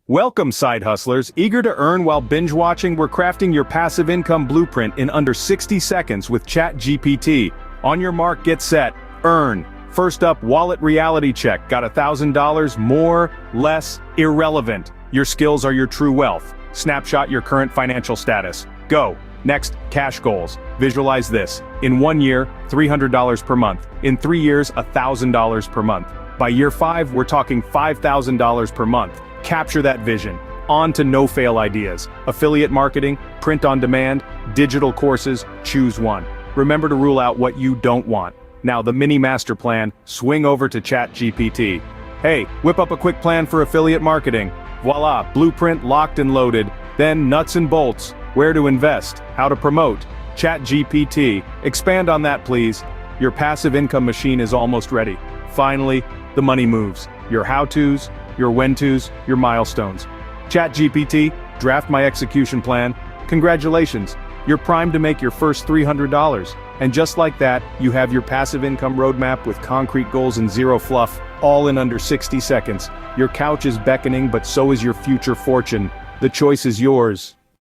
Welcome, side hustlers. Eager to earn while binge watching? We're crafting your passive income blueprint in under 60 seconds with ChatGPT. On your mark, get set, earn. First up, wallet reality check. Got $1,000? More, less, irrelevant. Your skills are your true wealth. Snapshot your current financial status. Go. Next, cash goals. Visualize this. In 1 year, $300 per month. In 3 years, $1,000 per month. By year 5, we're talking $5,000 per month. Capture that vision. On to no-fail ideas. Affiliate marketing, print on demand, digital courses, choose one. Remember to rule out what you don't want. Now the mini master plan, swing over to ChatGPT. Hey, whip up a quick plan for affiliate marketing. Voila, blueprint locked and loaded. Then nuts and bolts, where to invest, how to promote. ChatGPT, expand on that please. Your passive income machine is almost ready. Finally, the money moves. Your how-tos, your when-tos, your milestones. ChatGPT, draft my execution plan. Congratulations, you're primed to make your first $300. And just like that, you have your passive income roadmap with concrete goals and zero fluff, all in under 60 seconds. Your couch is beckoning, but so is your future fortune. The choice is yours.